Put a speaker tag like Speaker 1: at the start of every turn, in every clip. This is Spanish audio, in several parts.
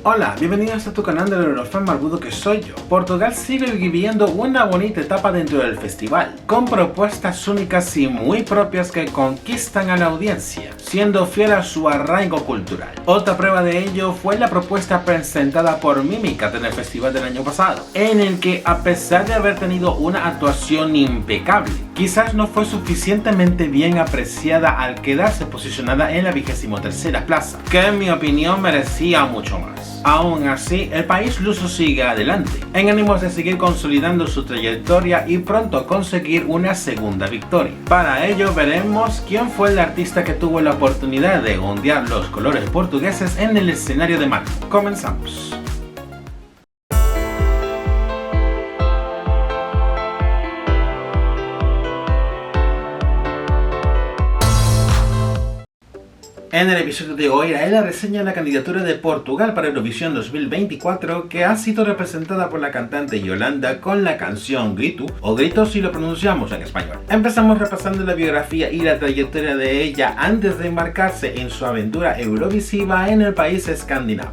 Speaker 1: Hola, bienvenidos a tu canal del Eurofan barbudo que soy yo. Portugal sigue viviendo una bonita etapa dentro del festival, con propuestas únicas y muy propias que conquistan a la audiencia, siendo fiel a su arraigo cultural. Otra prueba de ello fue la propuesta presentada por Mimicat en el festival del año pasado, en el que, a pesar de haber tenido una actuación impecable, quizás no fue suficientemente bien apreciada al quedarse posicionada en la 23ª plaza, que en mi opinión merecía mucho más. Aún así, el país luso sigue adelante, en ánimos de seguir consolidando su trayectoria y pronto conseguir una segunda victoria. Para ello veremos quién fue el artista que tuvo la oportunidad de ondear los colores portugueses en el escenario de mano. Comenzamos. En el episodio de hoy haré la reseña de la candidatura de Portugal para Eurovisión 2024, que ha sido representada por la cantante Yolanda con la canción Grito, o Grito si lo pronunciamos en español. Empezamos repasando la biografía y la trayectoria de ella antes de embarcarse en su aventura eurovisiva en el país escandinavo.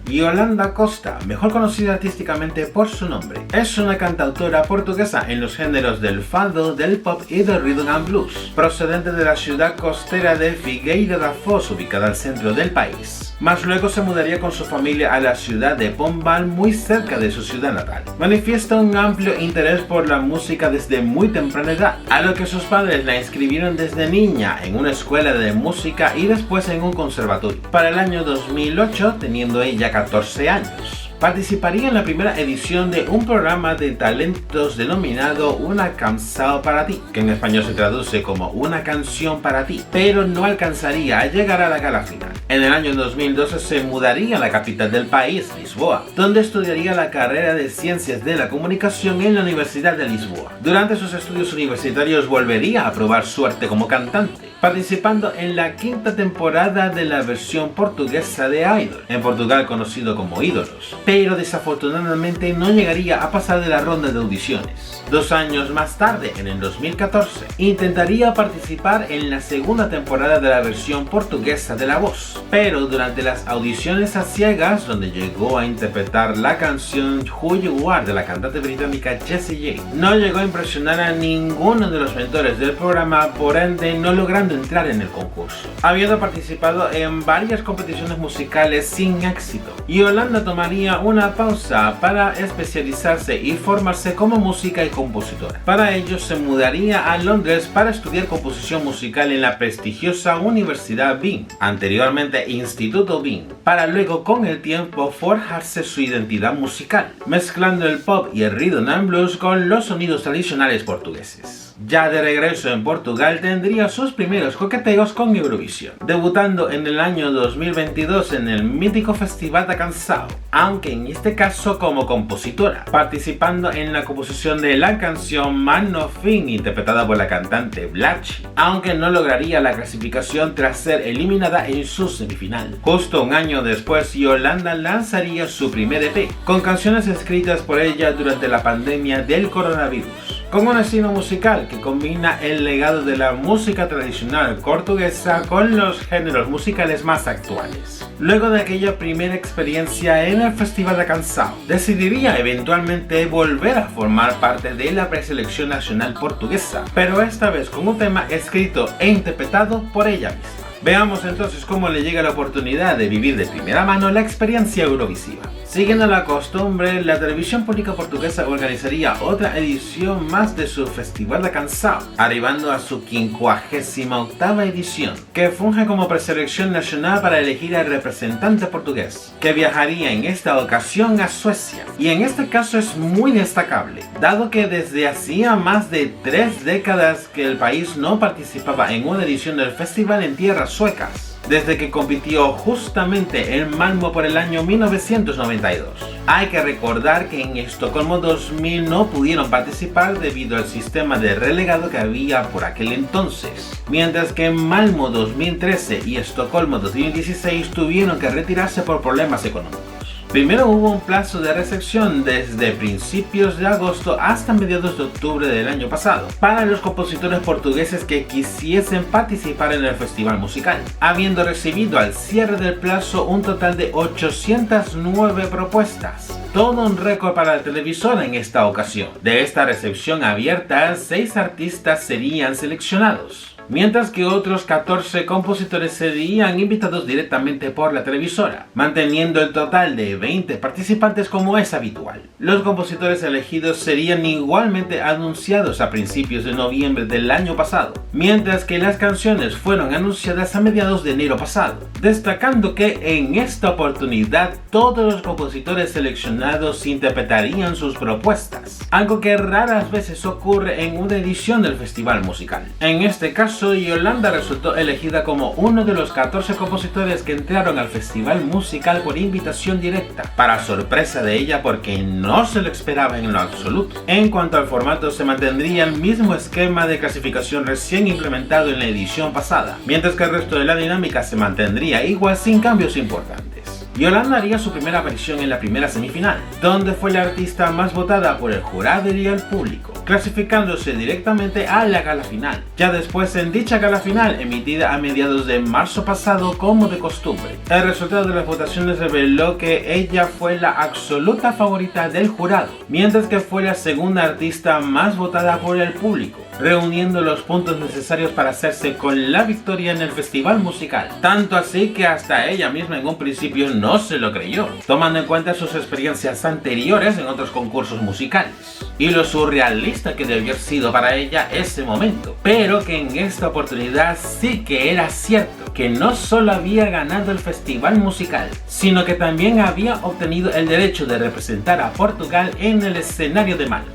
Speaker 1: Yolanda Costa, mejor conocida artísticamente por su nombre, es una cantautora portuguesa en los géneros del fado, del pop y del rhythm and blues, procedente de la ciudad costera de Figueira da Foz, ubicada al centro del país. Mas luego se mudaría con su familia a la ciudad de Pombal, muy cerca de su ciudad natal. Manifiesta un amplio interés por la música desde muy temprana edad, a lo que sus padres la inscribieron desde niña en una escuela de música y después en un conservatorio. Para el año 2008, teniendo ella 14 años, participaría en la primera edición de un programa de talentos denominado Una Canção para Ti, que en español se traduce como Una Canción para Ti, pero no alcanzaría a llegar a la gala final. En el año 2012 se mudaría a la capital del país, Lisboa, donde estudiaría la carrera de Ciencias de la Comunicación en la Universidad de Lisboa. Durante sus estudios universitarios volvería a probar suerte como cantante, participando en la 5ª temporada de la versión portuguesa de Idol, en Portugal conocido como Ídolos, pero desafortunadamente no llegaría a pasar de la ronda de audiciones. 2 años más tarde, en el 2014, intentaría participar en la 2ª temporada de la versión portuguesa de La Voz, pero durante las audiciones a ciegas, donde llegó a interpretar la canción Who You Are de la cantante británica Jessie J, no llegó a impresionar a ninguno de los mentores del programa, por ende no logrando entrar en el concurso. Habiendo participado en varias competiciones musicales sin éxito, Yolanda tomaría una pausa para especializarse y formarse como música y compositora. Para ello se mudaría a Londres para estudiar composición musical en la prestigiosa Universidad Bing, anteriormente Instituto Bing, para luego con el tiempo forjarse su identidad musical, mezclando el pop y el rhythm and blues con los sonidos tradicionales portugueses. Ya de regreso en Portugal tendría sus primeros coqueteos con Eurovisión, debutando en el año 2022 en el mítico Festival da Canção, aunque en este caso como compositora, participando en la composición de la canción Man No Fin, interpretada por la cantante Blatchy, aunque no lograría la clasificación tras ser eliminada en su semifinal. Justo un año después, Yolanda lanzaría su primer EP, con canciones escritas por ella durante la pandemia del coronavirus, con un estilo musical que combina el legado de la música tradicional portuguesa con los géneros musicales más actuales. Luego de aquella primera experiencia en el Festival da Canção, decidiría eventualmente volver a formar parte de la preselección nacional portuguesa, pero esta vez con un tema escrito e interpretado por ella misma. Veamos entonces cómo le llega la oportunidad de vivir de primera mano la experiencia eurovisiva. Siguiendo la costumbre, la televisión pública portuguesa organizaría otra edición más de su Festival da Canção, arribando a su 58ª edición, que funge como preselección nacional para elegir al representante portugués, que viajaría en esta ocasión a Suecia. Y en este caso es muy destacable, dado que desde hacía más de 3 décadas que el país no participaba en una edición del festival en tierras suecas, desde que compitió justamente en Malmö por el año 1992. Hay que recordar que en Estocolmo 2000 no pudieron participar debido al sistema de relegado que había por aquel entonces, mientras que en Malmö 2013 y Estocolmo 2016 tuvieron que retirarse por problemas económicos. Primero hubo un plazo de recepción desde principios de agosto hasta mediados de octubre del año pasado para los compositores portugueses que quisiesen participar en el festival musical, habiendo recibido al cierre del plazo un total de 809 propuestas. Todo un récord para la televisora en esta ocasión. De esta recepción abierta, 6 artistas serían seleccionados, mientras que otros 14 compositores serían invitados directamente por la televisora, manteniendo el total de 20 participantes como es habitual. Los compositores elegidos serían igualmente anunciados a principios de noviembre del año pasado, mientras que las canciones fueron anunciadas a mediados de enero pasado, destacando que en esta oportunidad todos los compositores seleccionados interpretarían sus propuestas, algo que raras veces ocurre en una edición del festival musical. En este caso, Yolanda resultó elegida como uno de los 14 compositores que entraron al festival musical por invitación directa, para sorpresa de ella porque no se lo esperaba en lo absoluto. En cuanto al formato, se mantendría el mismo esquema de clasificación recién implementado en la edición pasada, mientras que el resto de la dinámica se mantendría igual sin cambios importantes. Yolanda haría su primera aparición en la primera semifinal, donde fue la artista más votada por el jurado y el público, clasificándose directamente a la gala final. Ya después, en dicha gala final, emitida a mediados de marzo pasado como de costumbre, el resultado de las votaciones reveló que ella fue la absoluta favorita del jurado, mientras que fue la segunda artista más votada por el público, reuniendo los puntos necesarios para hacerse con la victoria en el festival musical. Tanto así que hasta ella misma en un principio no se lo creyó, tomando en cuenta sus experiencias anteriores en otros concursos musicales y lo surrealista que debió haber sido para ella ese momento, pero que en esta oportunidad sí que era cierto, que no solo había ganado el festival musical, sino que también había obtenido el derecho de representar a Portugal en el escenario de Malmo.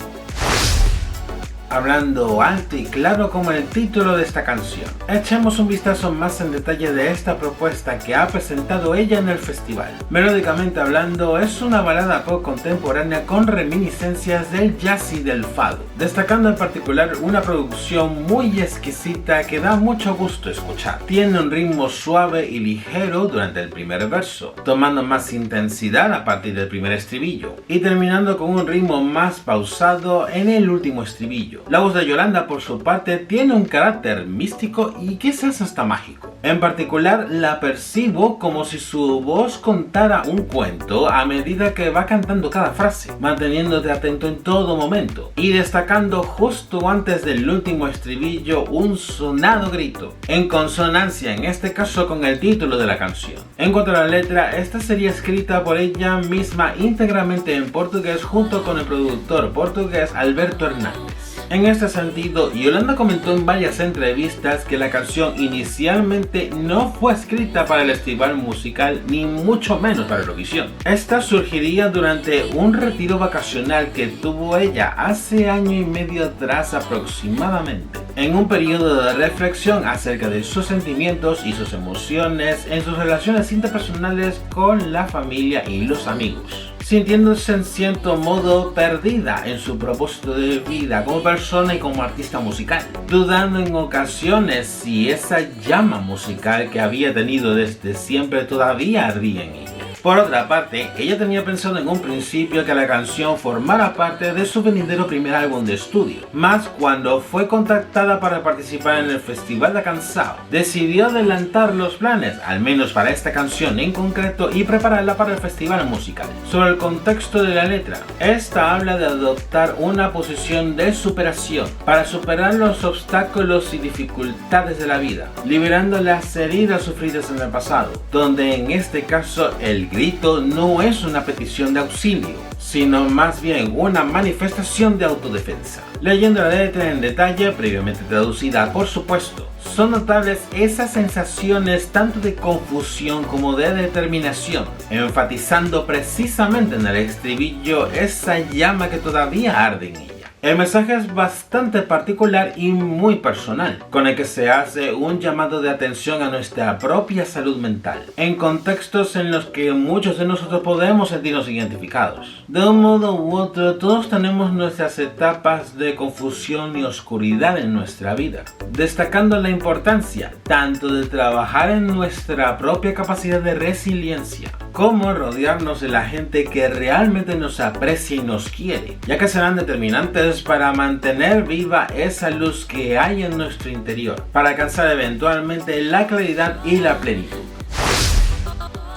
Speaker 1: Hablando alto y claro como el título de esta canción. Echemos un vistazo más en detalle de esta propuesta que ha presentado ella en el festival. Melódicamente hablando, es una balada pop contemporánea con reminiscencias del jazz y del fado, destacando en particular una producción muy exquisita que da mucho gusto escuchar. Tiene un ritmo suave y ligero durante el primer verso, tomando más intensidad a partir del primer estribillo y terminando con un ritmo más pausado en el último estribillo. La voz de Yolanda, por su parte, tiene un carácter místico y quizás hasta mágico. En particular, la percibo como si su voz contara un cuento a medida que va cantando cada frase, manteniéndote atento en todo momento y destacando justo antes del último estribillo un sonado grito, en consonancia en este caso con el título de la canción. En cuanto a la letra, esta sería escrita por ella misma íntegramente en portugués junto con el productor portugués Alberto Hernández. En este sentido, Yolanda comentó en varias entrevistas que la canción inicialmente no fue escrita para el festival musical ni mucho menos para Eurovisión. Esta surgiría durante un retiro vacacional que tuvo ella hace año y medio atrás aproximadamente, en un periodo de reflexión acerca de sus sentimientos y sus emociones en sus relaciones interpersonales con la familia y los amigos, sintiéndose en cierto modo perdida en su propósito de vida como persona y como artista musical, dudando en ocasiones si esa llama musical que había tenido desde siempre todavía ardía en ella. Por otra parte, ella tenía pensado en un principio que la canción formara parte de su venidero primer álbum de estudio, mas cuando fue contactada para participar en el Festival de Canção, decidió adelantar los planes, al menos para esta canción en concreto, y prepararla para el festival musical. Sobre el contexto de la letra, esta habla de adoptar una posición de superación para superar los obstáculos y dificultades de la vida, liberando las heridas sufridas en el pasado, donde en este caso el grito no es una petición de auxilio, sino más bien una manifestación de autodefensa. Leyendo la letra en detalle, previamente traducida por supuesto, son notables esas sensaciones tanto de confusión como de determinación, enfatizando precisamente en el estribillo esa llama que todavía arde en ella. El mensaje es bastante particular y muy personal, con el que se hace un llamado de atención a nuestra propia salud mental, en contextos en los que muchos de nosotros podemos sentirnos identificados. De un modo u otro, todos tenemos nuestras etapas de confusión y oscuridad en nuestra vida, destacando la importancia tanto de trabajar en nuestra propia capacidad de resiliencia, cómo rodearnos de la gente que realmente nos aprecia y nos quiere, ya que serán determinantes para mantener viva esa luz que hay en nuestro interior, para alcanzar eventualmente la claridad y la plenitud.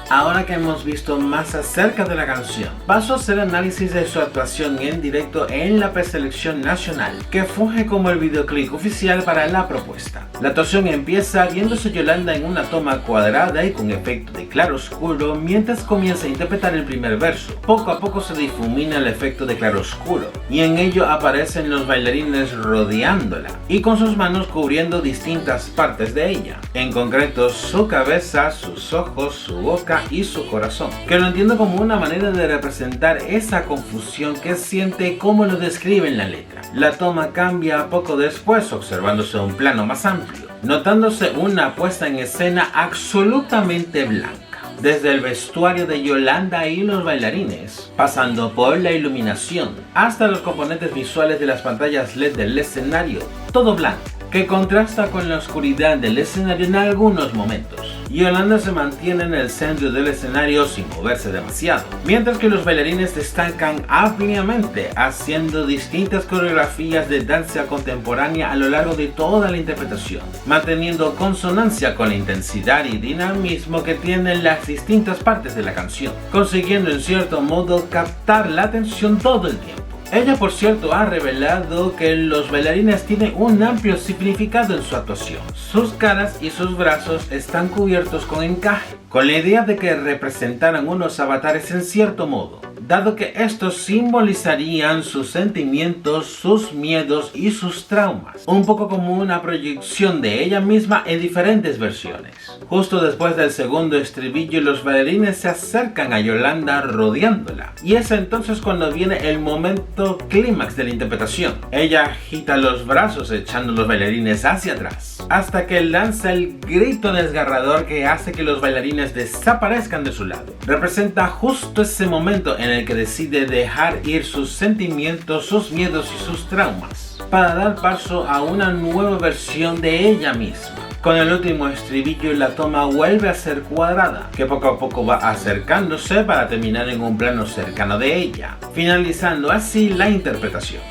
Speaker 1: Ahora que hemos visto más acerca de la canción, paso a hacer análisis de su actuación en directo en la preselección nacional, que funge como el videoclip oficial para la propuesta. La actuación empieza viéndose Yolanda en una toma cuadrada y con efecto de claroscuro mientras comienza a interpretar el primer verso. Poco a poco se difumina el efecto de claroscuro y en ello aparecen los bailarines rodeándola y con sus manos cubriendo distintas partes de ella, en concreto su cabeza, sus ojos, su boca y su corazón, que lo entiendo como una manera de representar esa confusión que siente como lo describe en la letra. La toma cambia poco después, observándose un plano más amplio, notándose una puesta en escena absolutamente blanca, desde el vestuario de Yolanda y los bailarines, pasando por la iluminación, hasta los componentes visuales de las pantallas LED del escenario, todo blanco, que contrasta con la oscuridad del escenario en algunos momentos. Yolanda se mantiene en el centro del escenario sin moverse demasiado, mientras que los bailarines destacan ampliamente haciendo distintas coreografías de danza contemporánea a lo largo de toda la interpretación, manteniendo consonancia con la intensidad y dinamismo que tienen las distintas partes de la canción, consiguiendo en cierto modo captar la atención todo el tiempo. Ella, por cierto, ha revelado que los bailarines tienen un amplio significado en su actuación. Sus caras y sus brazos están cubiertos con encaje, con la idea de que representaran unos avatares en cierto modo, dado que estos simbolizarían sus sentimientos, sus miedos y sus traumas, un poco como una proyección de ella misma en diferentes versiones. Justo después del segundo estribillo, los bailarines se acercan a Yolanda rodeándola, y es entonces cuando viene el momento clímax de la interpretación. Ella agita los brazos echando los bailarines hacia atrás, hasta que lanza el grito desgarrador que hace que los bailarines desaparezcan de su lado. Representa justo ese momento en el que decide dejar ir sus sentimientos, sus miedos y sus traumas, para dar paso a una nueva versión de ella misma. Con el último estribillo la toma vuelve a ser cuadrada, que poco a poco va acercándose para terminar en un plano cercano de ella, finalizando así la interpretación.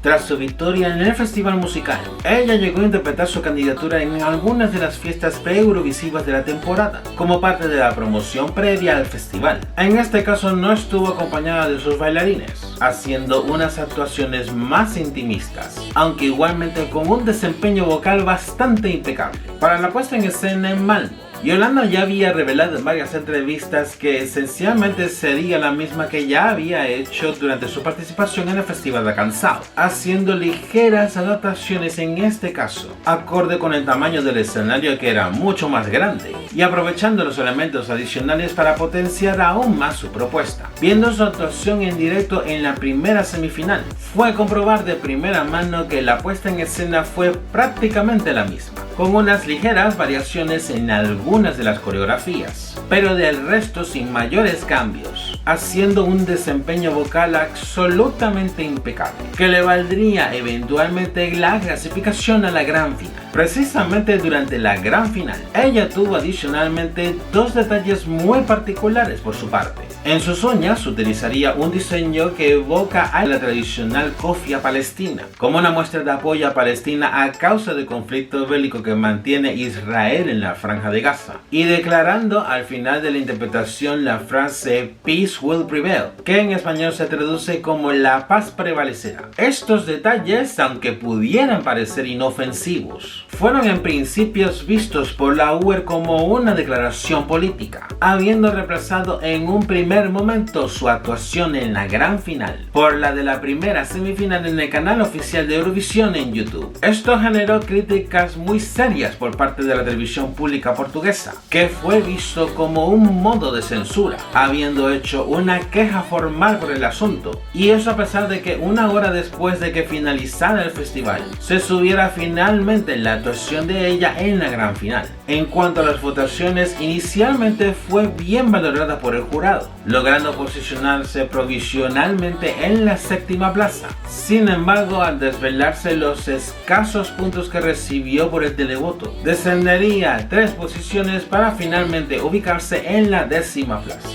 Speaker 1: Tras su victoria en el festival musical, ella llegó a interpretar su candidatura en algunas de las fiestas pre-eurovisivas de la temporada, como parte de la promoción previa al festival. En este caso no estuvo acompañada de sus bailarines, haciendo unas actuaciones más intimistas, aunque igualmente con un desempeño vocal bastante impecable. Para la puesta en escena en Malmö, Yolanda ya había revelado en varias entrevistas que esencialmente sería la misma que ya había hecho durante su participación en el Festival de Cansado, haciendo ligeras adaptaciones en este caso, acorde con el tamaño del escenario que era mucho más grande, y aprovechando los elementos adicionales para potenciar aún más su propuesta. Viendo su actuación en directo en la primera semifinal, fue comprobar de primera mano que la puesta en escena fue prácticamente la misma, con unas ligeras variaciones en algunas de las coreografías, pero del resto sin mayores cambios, haciendo un desempeño vocal absolutamente impecable, que le valdría eventualmente la clasificación a la gran final. Precisamente durante la gran final, ella tuvo adicionalmente dos detalles muy particulares por su parte. En sus uñas utilizaría un diseño que evoca a la tradicional cofia palestina, como una muestra de apoyo a Palestina a causa del conflicto bélico que mantiene Israel en la Franja de Gaza, y declarando al final de la interpretación la frase "Peace will prevail", que en español se traduce como "la paz prevalecerá". Estos detalles, aunque pudieran parecer inofensivos, fueron en principios vistos por la UER como una declaración política, habiendo reemplazado en un primer momento su actuación en la gran final por la de la primera semifinal en el canal oficial de Eurovisión en YouTube. Esto generó críticas muy serias por parte de la televisión pública portuguesa, que fue visto como un modo de censura, habiendo hecho una queja formal por el asunto, y eso a pesar de que una hora después de que finalizara el festival, se subiera finalmente en la actuación de ella en la gran final. En cuanto a las votaciones, inicialmente fue bien valorada por el jurado, logrando posicionarse provisionalmente en la séptima plaza. Sin embargo, al desvelarse los escasos puntos que recibió por el televoto, descendería 3 posiciones para finalmente ubicarse en la 10ª plaza.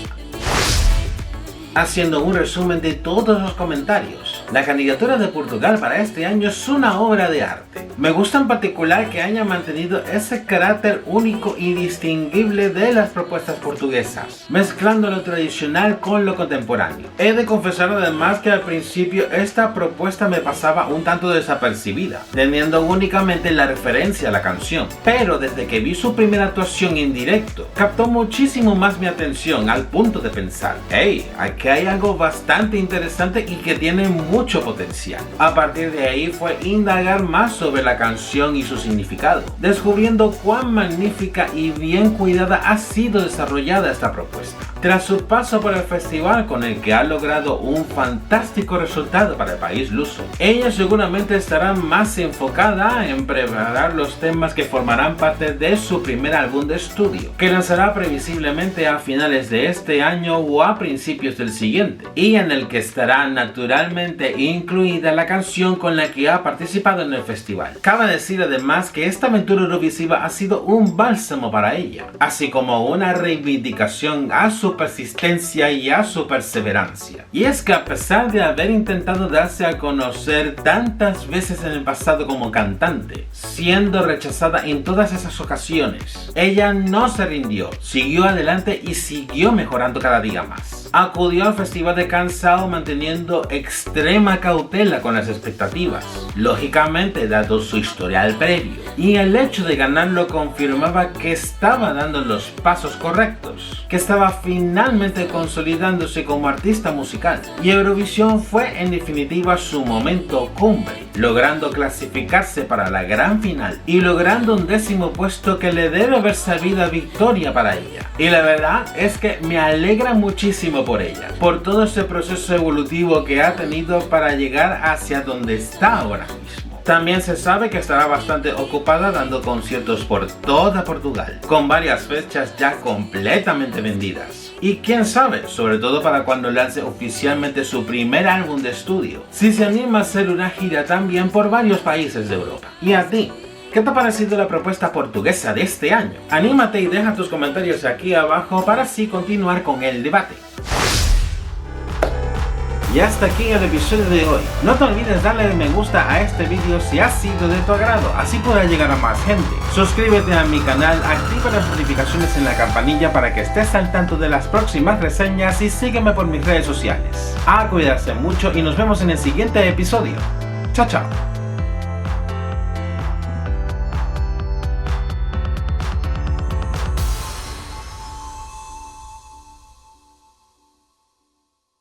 Speaker 1: Haciendo un resumen de todos los comentarios, la candidatura de Portugal para este año es una obra de arte. Me gusta en particular que haya mantenido ese carácter único y distinguible de las propuestas portuguesas, mezclando lo tradicional con lo contemporáneo. He de confesar además que al principio esta propuesta me pasaba un tanto desapercibida, teniendo únicamente la referencia a la canción, pero desde que vi su primera actuación en directo, captó muchísimo más mi atención al punto de pensar, hey, aquí hay algo bastante interesante y que tiene mucho potencial. A partir de ahí fue indagar más sobre la canción y su significado, descubriendo cuán magnífica y bien cuidada ha sido desarrollada esta propuesta. Tras su paso por el festival, con el que ha logrado un fantástico resultado para el país luso, ella seguramente estará más enfocada en preparar los temas que formarán parte de su primer álbum de estudio, que lanzará previsiblemente a finales de este año o a principios del siguiente, y en el que estará naturalmente incluida la canción con la que ha participado en el festival. Cabe decir además que esta aventura eurovisiva ha sido un bálsamo para ella, así como una reivindicación a su persistencia y a su perseverancia. Y es que a pesar de haber intentado darse a conocer tantas veces en el pasado como cantante, siendo rechazada en todas esas ocasiones, ella no se rindió, siguió adelante y siguió mejorando cada día más. Acudió al Festival de Cannes manteniendo extrema cautela con las expectativas, lógicamente dado su historial previo, y el hecho de ganarlo confirmaba que estaba dando los pasos correctos, que estaba finalmente consolidándose como artista musical, y Eurovisión fue en definitiva su momento cumbre, logrando clasificarse para la gran final y logrando un 10º puesto que le debe haber sabido a victoria para ella. Y la verdad es que me alegra muchísimo por ella, por todo ese proceso evolutivo que ha tenido para llegar hacia donde está ahora mismo. También se sabe que estará bastante ocupada dando conciertos por toda Portugal, con varias fechas ya completamente vendidas. Y quién sabe, sobre todo para cuando lance oficialmente su primer álbum de estudio, si se anima a hacer una gira también por varios países de Europa. ¿Y a ti? ¿Qué te ha parecido la propuesta portuguesa de este año? Anímate y deja tus comentarios aquí abajo para así continuar con el debate. Y hasta aquí el episodio de hoy. No te olvides darle me gusta a este vídeo si ha sido de tu agrado, así podrá llegar a más gente. Suscríbete a mi canal, activa las notificaciones en la campanilla para que estés al tanto de las próximas reseñas y sígueme por mis redes sociales. A cuidarse mucho y nos vemos en el siguiente episodio. Chao, chao.